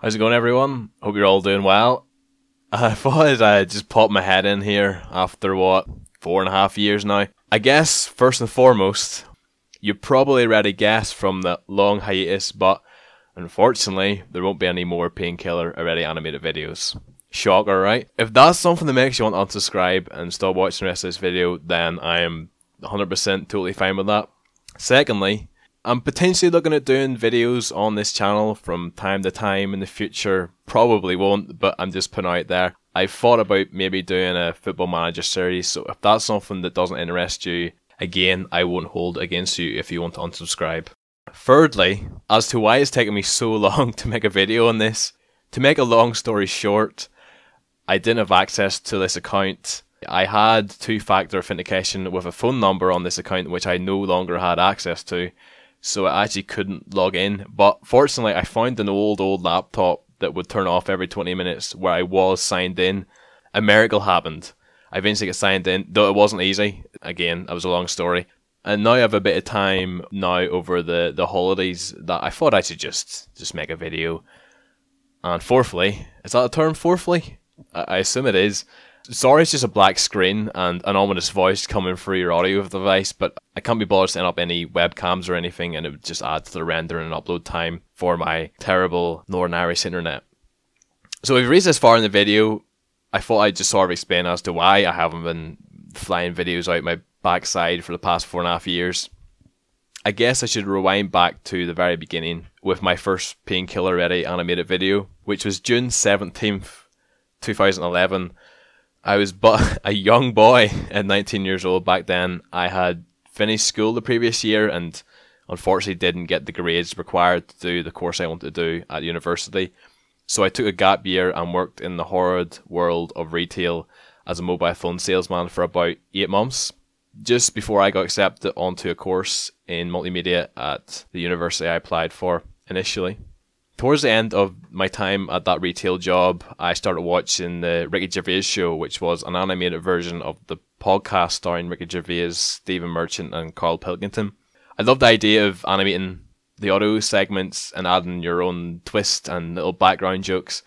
How's it going, everyone? Hope you're all doing well. I thought I'd just pop my head in here after, 4.5 years now. I guess, first and foremost, you probably already guessed from the long hiatus, but unfortunately, there won't be any more Painkiller already animated videos. Shocker, right? If that's something that makes you want to unsubscribe and stop watching the rest of this video, then I am 100% totally fine with that. Secondly, I'm potentially looking at doing videos on this channel from time to time in the future. Probably won't, but I'm just putting out there. I've thought about maybe doing a Football Manager series, so if that's something that doesn't interest you, again, I won't hold against you if you want to unsubscribe. Thirdly, as to why it's taken me so long to make a video on this, to make a long story short, I didn't have access to this account. I had two-factor authentication with a phone number on this account which I no longer had access to, so I actually couldn't log in. But fortunately, I found an old laptop that would turn off every 20 minutes where I was signed in. A miracle happened. I eventually got signed in, though it wasn't easy. Again, that was a long story. And now I have a bit of time now over the holidays that I thought I should just make a video. And fourthly, is that a term, fourthly? I assume it is. Sorry, it's just a black screen and an ominous voice coming through your audio device, but I can't be bothered setting up any webcams or anything, and it would just add to the render and upload time for my terrible Northern Irish internet. So if you've reached this far in the video, I thought I'd just sort of explain as to why I haven't been flying videos out my backside for the past 4.5 years. I guess I should rewind back to the very beginning with my first Painkiller Ready animated video, which was June 17th, 2011. I was but a young boy at 19 years old back then. I had finished school the previous year and unfortunately didn't get the grades required to do the course I wanted to do at university. So I took a gap year and worked in the horrid world of retail as a mobile phone salesman for about 8 months, just before I got accepted onto a course in multimedia at the university I applied for initially. Towards the end of my time at that retail job, I started watching the Ricky Gervais show, which was an animated version of the podcast starring Ricky Gervais, Stephen Merchant and Carl Pilkington. I loved the idea of animating the audio segments and adding your own twist and little background jokes.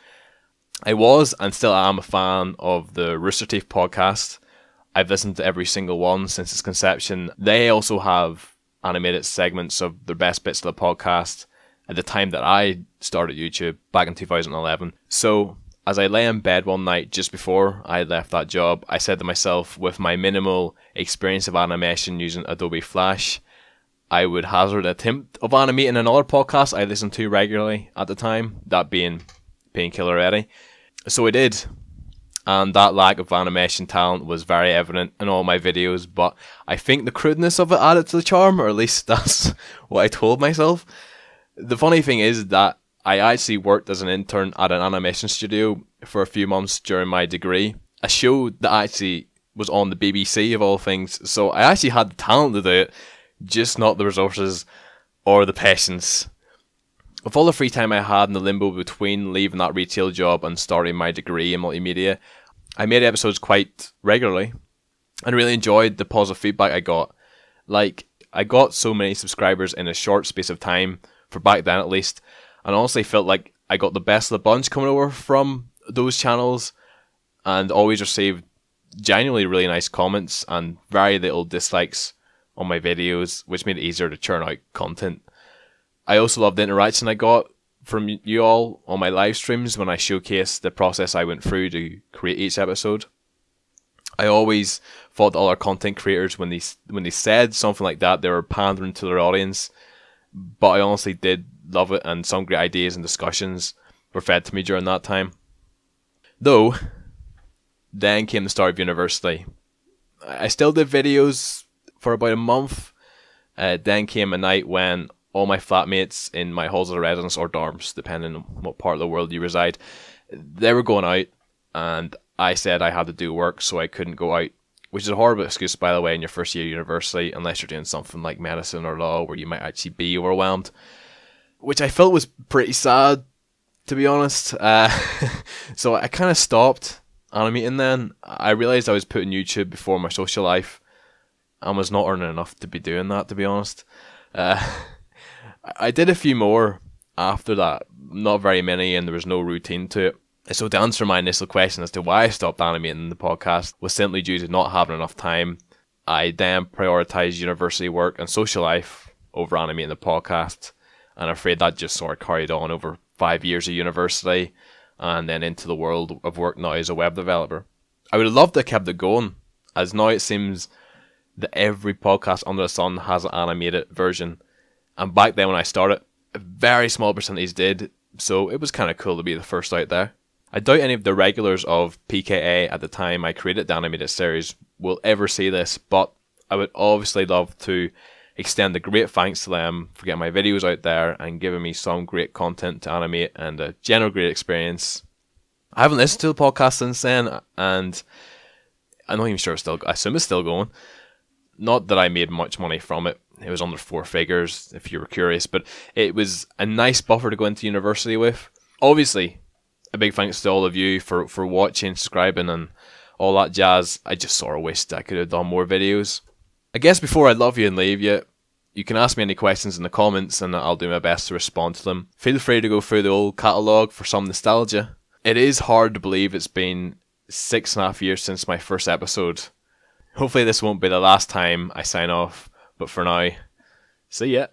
I was and still am a fan of the Rooster Teeth podcast. I've listened to every single one since its conception. They also have animated segments of the best bits of the podcast at the time that I started YouTube back in 2011. So as I lay in bed one night just before I left that job, I said to myself, with my minimal experience of animation using Adobe Flash, I would hazard an attempt of animating another podcast I listened to regularly at the time, that being Painkiller Ready. So I did, and that lack of animation talent was very evident in all my videos, but I think the crudeness of it added to the charm, or at least that's what I told myself. The funny thing is that I actually worked as an intern at an animation studio for a few months during my degree, a show that actually was on the BBC of all things, so I actually had the talent to do it, just not the resources or the patience. With all the free time I had in the limbo between leaving that retail job and starting my degree in multimedia, I made episodes quite regularly and really enjoyed the positive feedback I got. Like, I got so many subscribers in a short space of time, for back then at least, and honestly felt like I got the best of the bunch coming over from those channels, and always received genuinely really nice comments and very little dislikes on my videos, which made it easier to churn out content. I also loved the interaction I got from you all on my live streams when I showcased the process I went through to create each episode. I always thought that all our content creators, when they said something like that, they were pandering to their audience, but I honestly did love it, and some great ideas and discussions were fed to me during that time. Though, then came the start of university. I still did videos for about a month. Then came a night when all my flatmates in my halls of residence or dorms, depending on what part of the world you reside, they were going out, and I said I had to do work, so I couldn't go out. Which is a horrible excuse, by the way, in your first year of university, unless you're doing something like medicine or law, where you might actually be overwhelmed. Which I felt was pretty sad, to be honest. So I kind of stopped animating then. I realised I was putting YouTube before my social life, and was not earning enough to be doing that, to be honest. I did a few more after that. Not very many, and there was no routine to it. So to answer my initial question as to why I stopped animating the podcast was simply due to not having enough time. I then prioritised university work and social life over animating the podcast, and I'm afraid that just sort of carried on over 5 years of university and then into the world of work now as a web developer. I would have loved to have kept it going, as now it seems that every podcast under the sun has an animated version, and back then when I started, a very small percentage did, so it was kind of cool to be the first out there. I doubt any of the regulars of PKA at the time I created the animated series will ever see this, but I would obviously love to extend a great thanks to them for getting my videos out there and giving me some great content to animate and a general great experience. I haven't listened to the podcast since then, and I'm not even sure I assume it's still going. Not that I made much money from it. It was under 4 figures, if you were curious, but it was a nice buffer to go into university with. Obviously, a big thanks to all of you for watching, subscribing, and all that jazz. I just sort of wished I could have done more videos. I guess before I love you and leave you, you can ask me any questions in the comments and I'll do my best to respond to them. Feel free to go through the old catalogue for some nostalgia. It is hard to believe it's been 6.5 years since my first episode. Hopefully this won't be the last time I sign off, but for now, see ya.